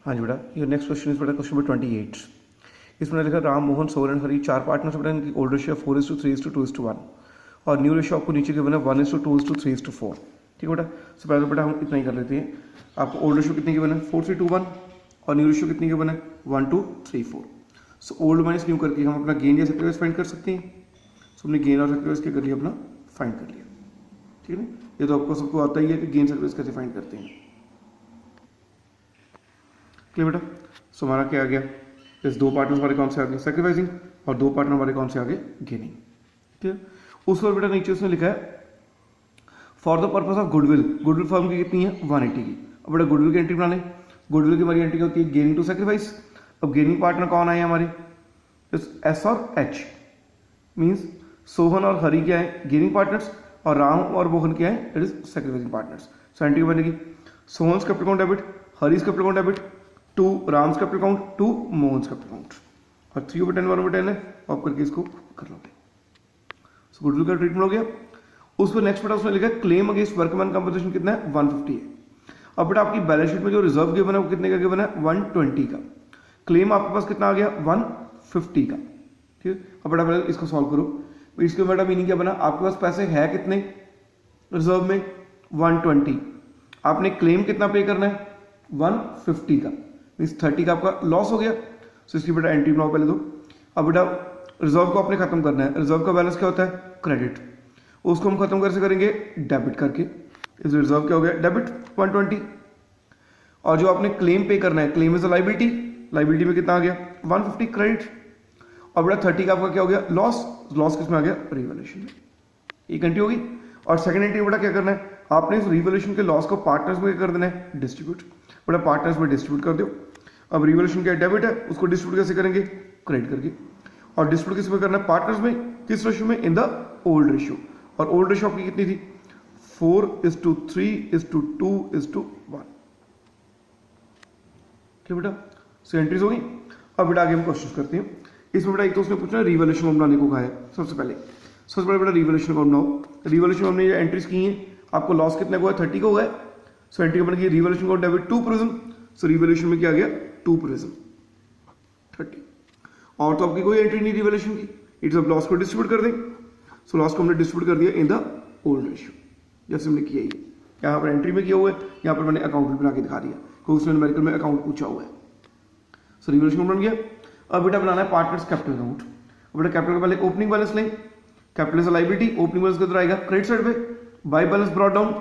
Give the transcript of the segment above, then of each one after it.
हाँ जी बेटा, ये नेक्स्ट क्वेश्चन इज बेटा क्वेश्चन नंबर 28। इसमें लिखा राम मोहन सोहन एंड हरी चार पार्टनर्स बेटा, इनकी ओल्ड रेशियो 4:3:2:1 और न्यू रेशियो आपको नीचे गिवन है 1:2:3:4। ठीक है बेटा। सबसे पहले बेटा हम इतना ही कर लेते हैं। आपको ओल्ड रेशियो कितनी गिवन है 4:3:2:1 और न्यू रेशियो कितनी गिवन है 1:3:4। सो ओल्ड माइनस न्यू करके हम अपना गेन या सैक्रिफाइस फाइंड कर सकते हैं। सो हमने गेन और सैक्रिफाइस क्या कर लिया, अपना फाइंड कर लिया। ठीक है ना। ये तो आपको सबको आता ही है कि गेन सैक्रिफाइस कैसे फाइंड करते हैं। क्लियर बेटा। सो हमारा क्या आ गया, इस दो पार्टनर हमारे कौन से आगे सैक्रिफाइसिंग और दो पार्टनर हमारे कौन से आगे गेनिंग। ठीक है। उस पर बेटा नीचे उसने लिखा है for the purpose of goodwill. Goodwill form की कितनी है 180 की। अब बेटा गुडविल की एंट्री बना लें। गुडविल की हमारी एंट्री होती है गेनिंग टू सैक्रिफाइस। अब गेनिंग पार्टनर कौन आए हमारे, एस और एच मीन्स सोहन और हरी क्या है गेनिंग पार्टनर्स और राम और मोहन क्या है it is sacrificing partners. So entry बनेगी Sohan capital account debit, Hari's capital account debit to Ram's capital account to Mohan's capital account और 3/10 1/10 है। आप करके इसको कर लोगे। सो गुडविल का ट्रीटमेंट हो गया। उस पर नेक्स्ट बेटा उसने लिखा क्लेम अगेंस्ट वर्कमैन कंपनसेशन कितना है 150 है। अब बेटा आपकी बैलेंस शीट में जो रिजर्व गिवन है वो कितने का गिवन है 120 का। क्लेम आपके पास कितना आ गया 150 का। ठीक है। अब बेटा पहले इसको सॉल्व करो। इसके बेटा मीनिंग क्या बना, आपके पास पैसे है कितने रिजर्व में 120, आपने क्लेम कितना पे करना है 150 का, मीन्स 30 का आपका लॉस हो गया। सो इसकी बेटा एंट्री बनाओ पहले तो। अब बेटा रिजर्व को आपने खत्म करना है। रिजर्व का बैलेंस क्या होता है क्रेडिट, उसको हम खत्म कैसे करेंगे डेबिट करके। इस रिजर्व क्या हो गया डेबिट 120 और जो आपने क्लेम पे करना है claim is a liability, liability में कितना आ गया 150 क्रेडिट और बेटा 30 का आपका क्या हो गया लॉस, लॉस किस में आ गया रिवैल्यूएशन में। एक एंट्री होगी। और सेकंड एंट्री बेटा क्या करना है, आपने इस रिवैल्यूएशन के लॉस को पार्टनर्स में क्या कर देना है डिस्ट्रीब्यूट। बेटा पार्टनर्स में डिस्ट्रीब्यूट कर दो। अब रिवैल्यूएशन क्या डेबिट है उसको डिस्ट्रीब्यूट कैसे करेंगे क्रेडिट करके और डिस्ट्रीब्यूट किस में करना है पार्टनर्स में, किस रेशियो में इन द ओल्ड रेशियो। और ओल्ड रेशियो आपकी कितनी थी 4:3:2:1। ठीक बेटा। सो एंट्रीज होगी। अब बेटा आगे हम क्वेश्चन करते हैं। इसमें बेटा एक तो उसने पूछा रिवैल्यूएशन बनाने को कहा है। सबसे पहले बेटा रिवैल्यूएशन अकाउंट बनाओ। रिवैल्यूएशन हमने ये एंट्रीज की हैं, आपको लॉस कितने को है 30 को हुआ है। सो एंट्री बन गई रिवैल्यूएशन अकाउंट डेबिट 2 प्रिज्म। सो रिवैल्यूएशन में क्या आ गया 2 प्रिज्म 30 और तो आपकी कोई एंट्री नहीं रिवैल्यूएशन की। इट्स अब लॉस को डिस्ट्रीब्यूट कर दें। सो लॉस को हमने डिस्ट्रीब्यूट कर दिया इन द ओल्ड रेशियो जैसे हमने किया ही। यहाँ पर एंट्री में किया हुआ है, यहाँ पर मैंने अकाउंट भी बना के दिखा दिया क्योंकि उसने न्यूमेरिकल में अकाउंट पूछा हुआ है। सो रिवैल्यूएशन बन गया। अब बेटा बनाना है पार्टनर्स कैपिटल अकाउंट। बेटा कैपिटल का पहले ओपनिंग बैलेंस लें। Capital is liability, opening balance किधर आएगा क्रेडिट साइड पे, बाय बैलेंस ब्रॉट डाउन।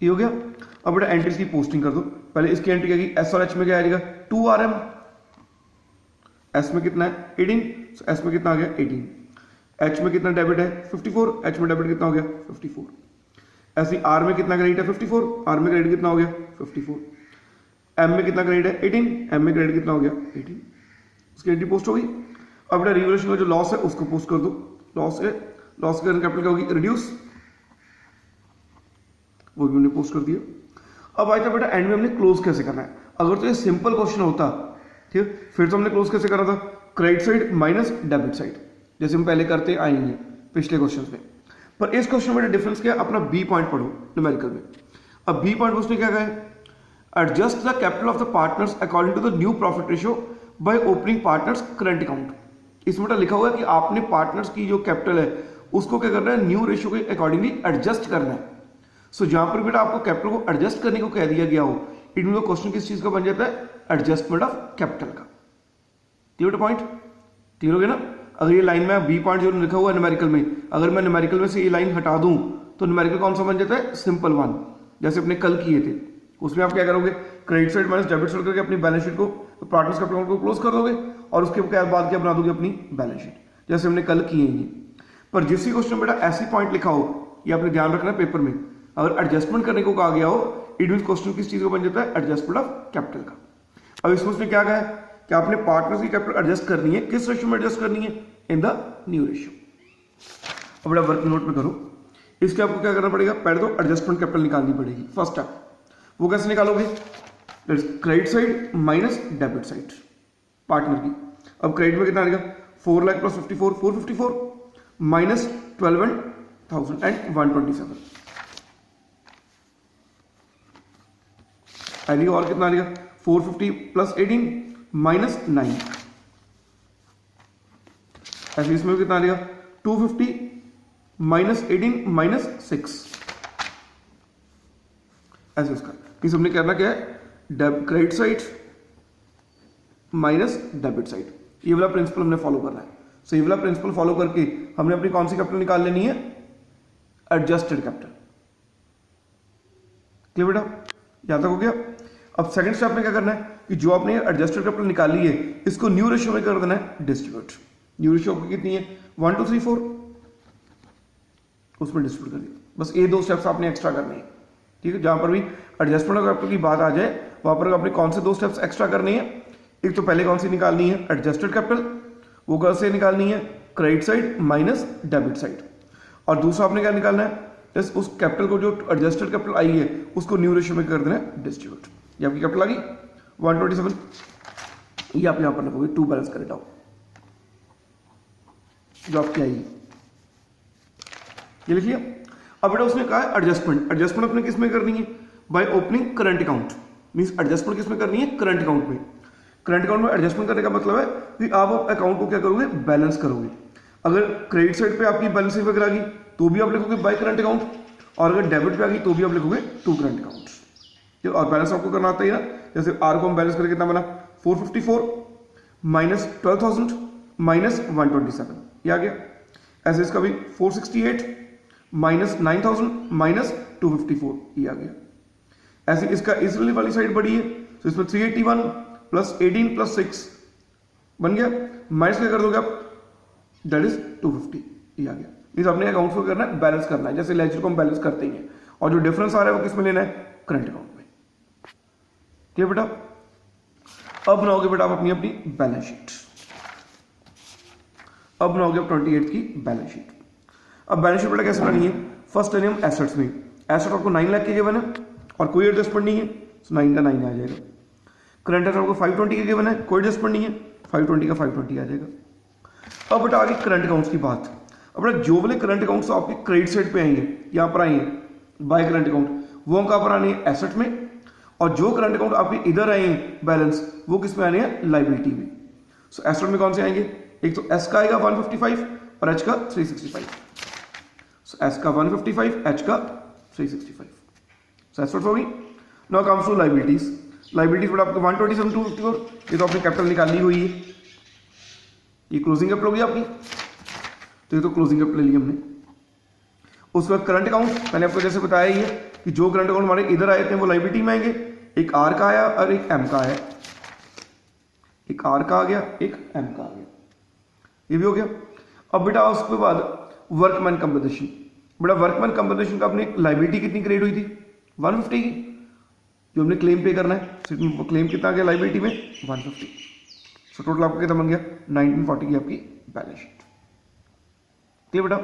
ये हो गया। अब बेटा एंट्रीज की पोस्टिंग कर दो। पहले इसकी एंट्री क्या की एस और एच में क्या आएगा 2 RM, एस में कितना है 18, एस में कितना आ गया 18, एच में कितना डेबिट है 54, एच में डेबिट कितना हो गया 54, ऐसे आर में कितना क्रेडिट है 54, आर में क्रेडिट कितना हो गया 54, एम में कितना क्रेडिट है 18, एम में क्रेडिट कितना हो गया 18। उसकी एंट्री पोस्ट होगी। अब बेटा रिवैल्यूएशन का जो लॉस है उसको पोस्ट कर दो। लॉस है, लॉस के कैपिटल क्या होगी रिड्यूस, वो भी हमने पोस्ट कर दिया। अब आया था बेटा एंड में हमने क्लोज कैसे करना है। अगर तो ये सिंपल क्वेश्चन होता ठीक है फिर तो हमने क्लोज कैसे करा था credit side minus debit side जैसे हम पहले करते आएंगे पिछले क्वेश्चन में। पर इस क्वेश्चन में डिफरेंस क्या है, अपना बी पॉइंट पढ़ो न्यूमेरिकल में। अब बी पॉइंट उसने क्या कहा है adjust the capital of the partners according to the new profit ratio by opening partners current account. इसमें लिखा हुआ है कि आपने पार्टनर्स की जो कैपिटल है उसको क्या करना है न्यू रेशियो के अकॉर्डिंगली एडजस्ट करना है। सो जहां पर बेटा आपको कैपिटल को एडजस्ट करने को कह दिया गया हो इट मीन क्वेश्चन किस चीज का बन जाता है एडजस्टमेंट ऑफ कैपिटल का। क्लियर पॉइंट, क्लियर हो गया ना। अगर ये लाइन में बी पॉइंट जो लिखा हुआ है न्यूमेरिकल में, अगर मैं न्यूमेरिकल में से ये लाइन हटा दूं तो न्यूमेरिकल कौन सा बन जाता है सिंपल वन जैसे अपने कल किए थे। उसमें आप क्या करोगे credit side minus debit side करके अपनी बैलेंस शीट को पार्टनर्स कैपिटल को क्लोज कर दोगे और उसके बाद क्या बना दोगे अपनी बैलेंस शीट जैसे हमने कल किए हैं। पर जिस क्वेश्चन में बेटा ऐसी पॉइंट लिखा हो ये आपने ध्यान रखना है पेपर में, अगर एडजस्टमेंट करने को कहा गया हो इट मीन क्वेश्चन किस चीज को बन जाता है एडजस्टमेंट ऑफ कैपिटल का। अब इसमें उसने क्या कहा है कि आपने पार्टनर्स की कैपिटल एडजस्ट करनी है, किस रेशियो में एडजस्ट करनी है इन द न्यू रेशियो। अब बड़ा वर्क नोट में करो। इसके आपको क्या करना पड़ेगा पहले तो एडजस्टमेंट कैपिटल निकालनी पड़ेगी। फर्स्ट स्टेप वो कैसे निकालोगे credit side minus debit side partner की। अब क्रेडिट में कितना आएगा 4 लाख प्लस 54 454 माइनस 12,127 आई और कितना आ जाएगा 450 प्लस 18 माइनस 9, ऐसे इसमें कितना आ जाएगा 250 माइनस 18 माइनस 6, ऐसे उसका इस हमने करना क्या है credit side minus debit side, ये वाला प्रिंसिपल हमने फॉलो करना है। सो ये वाला प्रिंसिपल फॉलो करके हमने अपनी कौन सी कैपिटल निकाल लेनी है, एडजस्टेड कैपिटल। क्लियर बेटा, यहां तक हो गया। अब सेकंड स्टेप में क्या करना है कि जो आपने एडजस्टेड कैपिटल निकाली है इसको न्यू रेशियो में कर देना है डिस्ट्रीब्यूट। न्यू रेशियो कितनी है 1 2 3 4, उसमें डिस्ट्रीब्यूट कर दिया। बस ये दो स्टेप्स आपने एक्स्ट्रा करने हैं, ठीक है। जहां पर भी एडजस्टमेंट कैपिटल की बात आ जाए वहां पर आपने कौन से दो स्टेप्स एक्स्ट्रा करने हैं, एक तो पहले कौन सी निकालनी है एडजस्टेड कैपिटल, वो कैसे निकालनी है credit side minus debit side, और दूसरा आपने क्या निकालना है जस्ट उस कैपिटल को जो एडजस्टेड कैपिटल आई है उसको न्यू रेशियो में कर देना है डिस्ट्रीब्यूट। ये आपकी कैपिटल आ गई 127, ये आप यहां पर लिखोगे 2 बैलेंस करेक्ट आओ जो आपकी आई, ये लिख लिया। अब बेटा उसने कहा है एडजस्टमेंट, एडजस्टमेंट अपने किस में करनी है by opening current account, means adjustment किस में करनी है करंट अकाउंट में। करंट अकाउंट में एडजस्टमेंट करने का मतलब है कि आप अकाउंट को क्या करोगे बैलेंस करोगे। अगर क्रेडिट साइड पे आपकी बैलेंसिंग वगैरह आ गई तो भी आप लिखोगे बाय करंट अकाउंट, और अगर डेबिट पे आ गई तो भी आप लिखोगे टू करंट अकाउंट। और बैलेंस आपको करना आता है ना, जैसे आर को हम बैलेंस करके कितना बना 454 माइनस 12,000 माइनस 127, ये आ गया। ऐसे इसका भी 468 माइनस 9,000 माइनस 254, ये आ गया। ऐसे इसका इस वाली साइड बड़ी है तो इसमें 381 प्लस 18 प्लस 6 बन गया, माइनस क्या कर दोगे आप दैट इज 250, ये आ गया। मींस अपने अकाउंट को करना है बैलेंस करना है, जैसे लेजर को हम बैलेंस करते ही हैं, और जो डिफरेंस आ रहा है वो किसमें लेना है करंट अकाउंट में। ठीक है बेटा, अब बनाओगे बेटा आप अपनी अपनी बैलेंस शीट। अब बनाओगे आप 28 की बैलेंस शीट। अब बैलेंस शीट बेटा कैसे बनानी है, फर्स्ट है हम एसेट्स में, एसेट आपको 9 लाख के गिवन है और कोई एडजस्टमेंट नहीं है, तो 9 का 9 आ जाएगा। करंट एसेट आपको 520 के गिवन है, कोई एडजस्टमेंट नहीं है, 520 का 520 आ जाएगा। अब बेटा आगे करंट अकाउंट्स की बात। अब बेटा जो वाले करंट अकाउंट्स आपके क्रेडिट साइड पे आएंगे, यहाँ पर आएंगे बाय करंट अकाउंट, वो कहाँ पर आने हैं एसेट में, और जो करंट अकाउंट आपके इधर आए हैं बैलेंस वो किस में आने हैं लाइबिलिटी में। सो एसेट में कौन से आएंगे, एक तो एस का आएगा 155 और एच का 365। सो एस का 155, एच का 365। सो एसेट्स होगी। Now comes to liabilities. Liabilities बेटा आपको 127 254, ये तो आपने कैपिटल निकाली हुई है, ये क्लोजिंग कैपिटल होगी आपकी, तो ये तो क्लोजिंग कैपिटल ली हमने। उसके बाद करंट अकाउंट, मैंने आपको जैसे बताया ही है कि जो करंट अकाउंट हमारे इधर आए थे वो लाइबिलिटी में आएंगे, एक आर का आया और एक एम का आया, एक आर का आ गया एक एम का आ गया, ये भी हो गया। अब बेटा उसके बाद वर्कमैन कंपनसेशन। बेटा वर्कमैन कंपनसेशन का अपनी लाइबिलिटी कितनी क्रिएट हुई थी 150 की, जो हमने क्लेम पे करना है, क्लेम कितना आ गया लाइबिलिटी में 150। सो टोटल आपको कितना बन गया 1940 की आपकी बैलेंस शीट। ठीक है बेटा,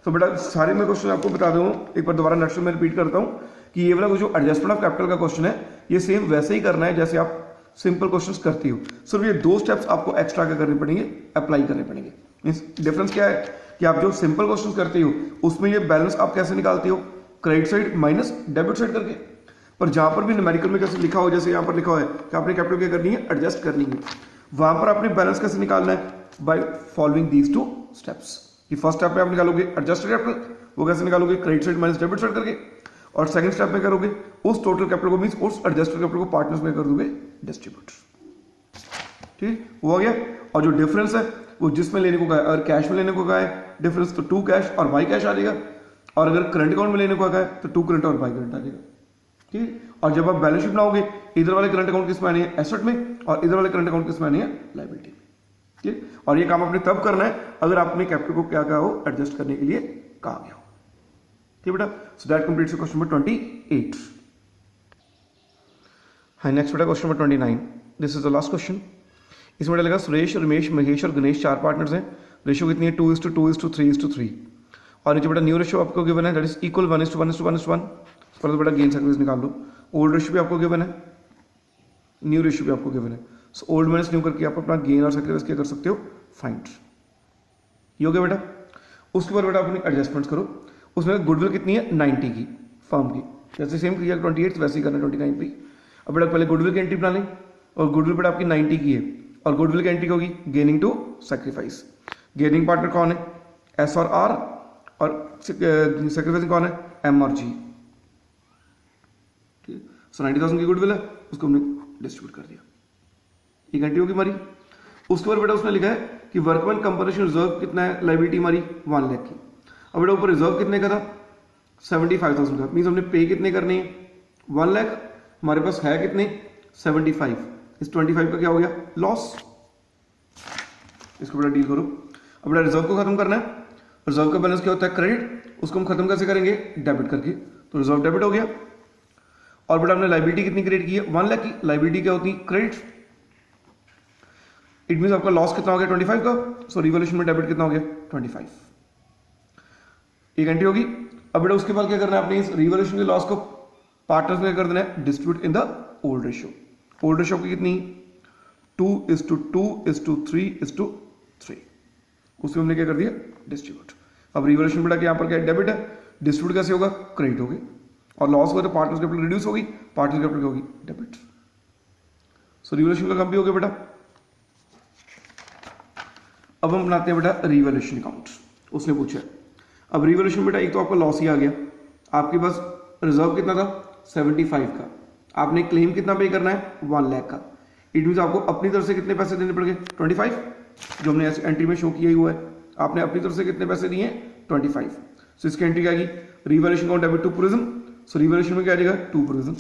तो बेटा सारे मैं क्वेश्चन आपको बता दूं, एक बार दोबारा नेक्स्ट में रिपीट करता हूं कि ये वाला जो एडजस्टमेंट ऑफ कैपिटल का क्वेश्चन है ये सेम वैसे ही करना है जैसे आप सिंपल क्वेश्चंस करती हो, सिर्फ ये दो स्टेप्स आपको एक्स्ट्रा क्या करने पड़ेंगे, अप्लाई करने पड़ेंगे। मींस डिफरेंस क्या है कि आप जो सिंपल क्वेश्चंस करते हो उसमें ये बैलेंस आप कैसे निकालते हो credit side minus debit side करके, पर जहां पर भी न्यूमेरिकल में कैसे लिखा हो, जैसे यहाँ पर लिखा हुआ है कि आपने कैपिटल क्या करनी है एडजस्ट करनी है, वहां पर आपने बैलेंस कैसे निकालना है by following these two steps. कि फर्स्ट स्टेप में आप निकालोगे एडजस्टेड कैपिटल, वो कैसे निकालोगे credit side minus debit side करके, और सेकंड स्टेप में करोगे उस टोटल कैपिटल को मींस उस एडजस्टेड कैपिटल को पार्टनर्स में कर दोगे डिस्ट्रीब्यूट। ठीक वो हो गया। और जो डिफरेंस है वो जिसमें लेने को कहा है, अगर कैश में लेने को कहा है डिफरेंस तो 2 कैश और बाई कैश आ जाएगा, और अगर करंट अकाउंट में लेने को कहा है तो 2 करंट और बाई करंट आ जाएगा। ठीक, और जब आप बैलेंस शीट बनाओगे इधर वाले करंट अकाउंट किस में आने हैं एसेट में, और इधर वाले करंट अकाउंट किस में आने हैं लायबिलिटी में। ठीक, और ये काम आपने तब करना है अगर आपने कैपिटल को क्या कहा हो एडजस्ट करने के लिए कहा गया हो। ठीक बेटा, सो दैट कंप्लीट्स क्वेश्चन नंबर 28। हाँ, नेक्स्ट बेटा question number 29, this is the last question. इसमें लगेगा सुरेश, रमेश, महेश और गणेश 4 पार्टनर्स हैं, रेशियो कितनी है 2:2:3:3, और नीचे बेटा न्यू रेशियो आपको गिवन है दैट इज इक्वल 1:1:1:1। पर तो बेटा गेन सर्विस निकाल लो। ओल्ड रेशियो भी आपको गिवन है, न्यू रेशियो भी आपको गिवन है, सो ओल्ड माइनस न्यू करके आप अपना गेन और सैक्रिफाइस क्या कर सकते हो फाइंड। ये हो गया बेटा। उसके बाद बेटा अपनी एडजस्टमेंट्स करो। उसमें गुडविल कितनी है 90 की फर्म की, जैसे सेम किया 28 वैसे ही करना 29 भी। अब बेटा पहले गुडविल की एंट्री बना लें, और गुडविल बेटा आपकी 90 की है, और गुडविल की एंट्री होगी gaining to sacrifice. Gaining partner कौन है, एस और आर, और सैक्रिफाइसिंग कौन है, एम और जी। ठीक है, सो 90,000 की गुडविल है, उसको हमने डिस्ट्रीब्यूट कर दिया, एक एंट्री होगी हमारी। उसके बाद बेटा उसने लिखा है कि वर्कमैन कंपनसेशन रिजर्व कितना है, लाइबिलिटी हमारी 1 लाख की। अब बेटा ऊपर रिजर्व कितने का था, 75,000 का, मीन्स हमने पे कितने करने हैं 1 लाख, हमारे पास है कितने 75, इस 25 का क्या हो गया लॉस, इसको बेटा डील करो। अब बेटा रिजर्व को खत्म करना है, रिजर्व का बैलेंस क्या होता है क्रेडिट, उसको हम खत्म कैसे करेंगे डेबिट करके, तो रिजर्व डेबिट हो गया। और बेटा हमने लाइबिलिटी कितनी क्रिएट की है 1 लाख की, लाइबिलिटी क्या होती है क्रेडिट, इट मीन आपका लॉस कितना हो गया 25 का, सो रिवॉल्यूशन में डेबिट कितना हो गया 25, एक एंट्री होगी। अब बेटा उसके बाद क्या करना है आपने, इस रिवॉल्यूशन के लॉस को पार्टनर्स में कर देना है distribute in the old ratio. Old ratio की कितनी 2:2:3:3, उसमें हमने क्या कर दिया डिस्ट्रीब्यूट। अब रिवॉल्यूशन बेटा यहाँ पर क्या डेबिट है, डिस्ट्रीब्यूट कैसे होगा क्रेडिट होगी, और लॉस हुआ तो पार्टनर्स कैपिटल रिड्यूस होगी, पार्टनर्स कैपिटल होगी डेबिट। सो रिवॉल्यूशन का काम भी हो गया बेटा। अब हम बनाते हैं बेटा रिवॉल्यूशन अकाउंट, उसने पूछा। अब रिवॉल्यूशन बेटा एक तो आपका लॉस ही आ गया, आपके पास रिजर्व कितना था 75 का, आपने क्लेम कितना पे करना है 1 लाख का, इट मीन आपको अपनी तरफ से कितने पैसे देने पड़ गए 25, जो हमने एंट्री में शो किया ही हुआ है, आपने अपनी तरफ से कितने पैसे दिए 25। सो इसकी एंट्री क्या आएगी, revaluation account debit to provision, so revaluation में क्या आ जाएगा टू प्रोविजन।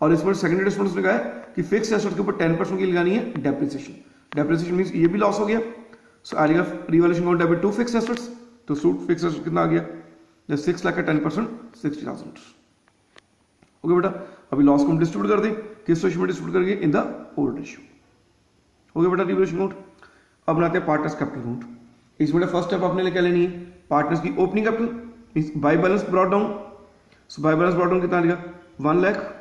और इस पर सेकंड रिस्पॉन्स ने कहा है कि फिक्स एसेट के ऊपर 10% की लगानी है डेप्रिसिएशन, डेप्रिसिएशन मींस ये भी लॉस हो गया, सो आ जाएगा revaluation account debit to fix assets, तो सूट फिक्स एसेट कितना आ गया 6 लाख का 10% 60,000। ओके बेटा, अभी लॉस को हम डिस्ट्रीब्यूट कर दें, किस रेशियो में डिस्ट्रीब्यूट करेंगे in the old ratio. Okay बेटा रिवॉल्यूशन अकाउंट। अब बनाते हैं पार्टनर्स कैपिटल अकाउंट। इसमें फर्स्ट स्टेप आपने क्या लेनी है, पार्टनर्स की opening capital by balance brought down, so by balance brought down कितना आ जाएगा 1 लाख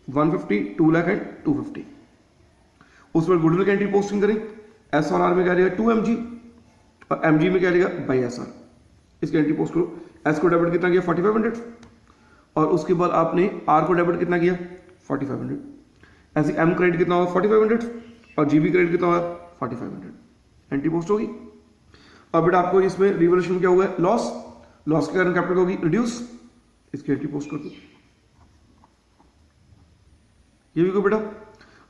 150 2 लाख एंड 250। उस पर गुडविल की एंट्री पोस्टिंग करें, एस और आर में क्या रहेगा 2 mg, और mg में क्या रहेगा बाई एस आर, इसकी एंट्री पोस्ट करो। एस को डेबिट कितना किया 4500, और उसके बाद आपने आर को डेबिट कितना किया 4500, ऐसे एम क्रेडिट कितना होगा 4500, और जीबी क्रेडिट कितना होगा 4500, एंट्री पोस्ट होगी। अब बेटा आपको इसमें रिवॉल्यूशन क्या हुआ है लॉस, लॉस के कारण कैपिटल होगी रिड्यूस, इसकी एंट्री पोस्ट कर दो, ये भी को बेटा।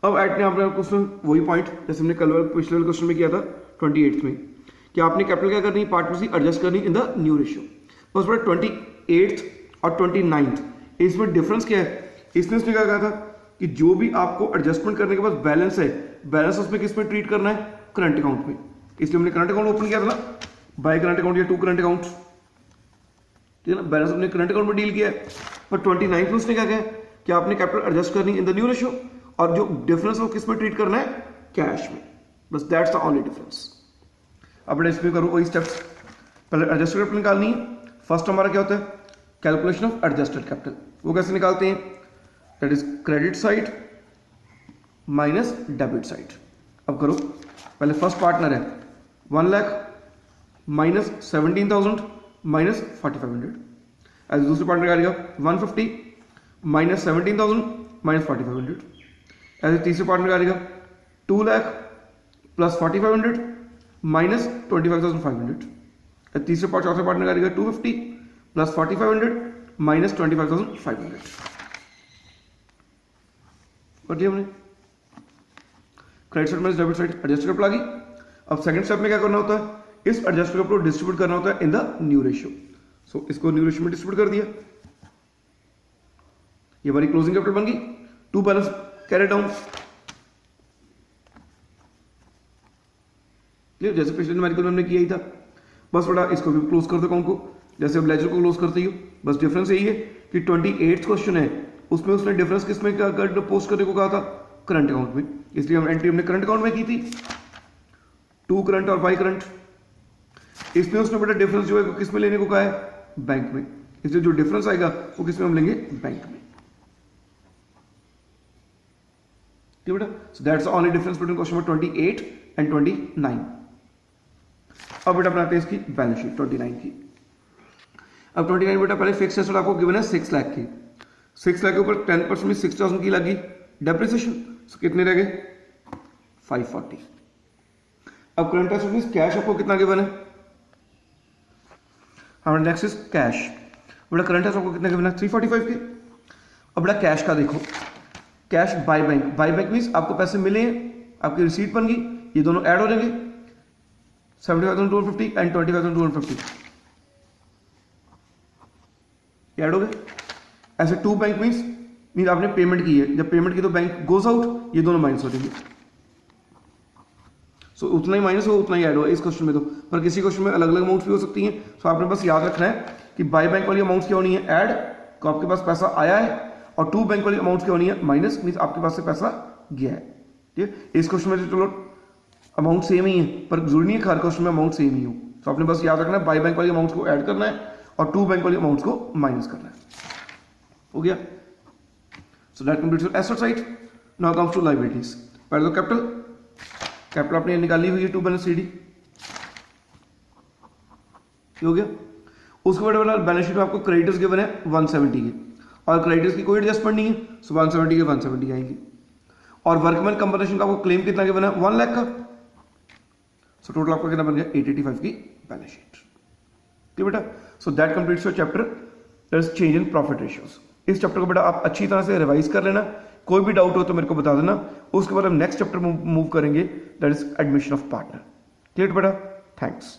अब ऐड ने आपने क्वेश्चन वही पॉइंट जैसे हमने कल पिछले वाले क्वेश्चन में किया था 28th में, कि आपने कैपिटल क्या करनी पार्टनर से एडजस्ट करनी इन द न्यू रेशियो। बस बेटा 28th और 29th इसमें डिफरेंस क्या है, इसने क्या कहा था कि जो भी आपको एडजस्टमेंट करने के बाद बैलेंस है, बैलेंस उसमें किस में ट्रीट करना है करंट अकाउंट में, इसलिए हमने करंट अकाउंट ओपन किया था ना बाय करंट अकाउंट या टू करंट अकाउंट, ठीक है ना, बैलेंस हमने करंट अकाउंट में डील किया है। पर 29th में उसने क्या कहा कि आपने कैपिटल एडजस्ट करनी इन द न्यू रेशियो, और जो डिफरेंस वो किस में ट्रीट करना है कैश में, बस दैट्स द ओनली डिफरेंस। अब इसमें करो वही स्टेप्स, पहले एडजस्टेड कैपिटल निकालनी है। फर्स्ट हमारा क्या होता है कैलकुलेशन ऑफ एडजस्टेड कैपिटल, वो कैसे निकालते हैं, that is credit side minus debit side. अब करो, पहले फर्स्ट पार्टनर है 1 लाख माइनस 17,000 माइनस 4500, एज दूसरे पार्टनर का आएगा 150 माइनस 17,000 माइनस 4500, एज तीसरे पार्टनर का आएगा 2 लाख प्लस 4500 माइनस 25,500, तीसरे चौथे पार्टनर का आएगा 250 प्लस 4500 माइनस 25,500। कर दिया हमने credit side minus debit side, adjusted capital आ गई। अब सेकंड स्टेप में क्या करना होता है, इस एडजस्टेड कैपिटल को डिस्ट्रीब्यूट करना होता है इन द न्यू रेशियो, सो इसको न्यू रेशियो में डिस्ट्रीब्यूट कर दिया, ये हमारी क्लोजिंग कैपिटल बन गई, टू बैलेंस कैरी डाउन, जैसे पिछले न्यूमेरिकल में हमने किया ही था। बस बड़ा इसको भी क्लोज कर दो अकाउंट को, जैसे अब लेजर को क्लोज करते ही हो, बस डिफरेंस यही है कि 28th क्वेश्चन है उसमें उसने डिफरेंस किसमें पोस्ट करने को कहा था करंट अकाउंट में, इसलिए हम एंट्री हमने करंट अकाउंट में की थी, टू करंट और बाई करंट। इसमें उसने बेटा डिफरेंस जो है वो किसमें लेने को कहा है बैंक में, इसलिए जो डिफरेंस आएगा वो किसमें हम लेंगे बैंक में, ठीक बेटा। So that's the only difference between question number 28 and 29। अब बेटा बनाते हैं इसकी बैलेंस शीट 29 की। अब 29 बेटा पहले फिक्स एसेट आपको गिवन है 6 लाख की, 6 लाख के ऊपर 10% में 6,000 की लगी डेप्रिसिएशन, सो कितने रह गए 540। अब करंट एसेट मींस कैश आपको कितना गिवन है, हमारा नेक्स्ट इज कैश। बेटा करंट एसेट आपको कितना गिवन है 345 के। अब बेटा कैश का देखो, cash by bank, by bank means आपको पैसे मिले हैं, आपकी रिसीट बन गई, ये दोनों ऐड हो जाएंगे 70,250 एंड 20,250 ऐड हो गए। ऐसे टू बैंक मींस आपने पेमेंट की है, जब पेमेंट की तो बैंक गोज आउट, ये दोनों माइनस हो जाएंगे। सो उतना ही माइनस हो उतना ही ऐड हो इस क्वेश्चन में तो, पर किसी क्वेश्चन में अलग अलग अमाउंट्स भी हो सकती हैं। सो आपने बस याद रखना है कि बाय बैंक वाली अमाउंट्स क्या होनी है ऐड, तो आपके पास पैसा आया है, और टू बैंक वाली अमाउंट्स क्या होनी है माइनस, मींस आपके पास से पैसा गया है। ठीक है, इस क्वेश्चन में तो चलो अमाउंट सेम ही है, पर जरूरी नहीं है हर क्वेश्चन में अमाउंट सेम ही हो। तो आपने बस याद रखना है बाय बैंक वाली अमाउंट्स को ऐड करना है और टू बैंक वाली अमाउंट्स को माइनस करना है। हो गया, so that completes your asset side. Now comes to liabilities. पहले तो कैपिटल, कैपिटल आपने निकाली हुई है 2 बैलेंस CD, हो गया। उसके बाद बैलेंस शीट में आपको क्रेडिटर्स गिवन है 170 के, और क्रेडिटर्स की कोई एडजस्टमेंट नहीं है, सो 170 के 170 आएंगी। और वर्कमैन कंपनसेशन का आपको क्लेम कितना गिवन है 1 लाख का, सो टोटल आपका कितना बन गया 885 की बैलेंस शीट। ठीक बेटा, सो that completes your chapter that is change in profit ratios. इस चैप्टर को बेटा आप अच्छी तरह से रिवाइज कर लेना, कोई भी डाउट हो तो मेरे को बता देना। उसके बाद हम नेक्स्ट चैप्टर मूव करेंगे that is admission of partner. Clear बेटा, थैंक्स।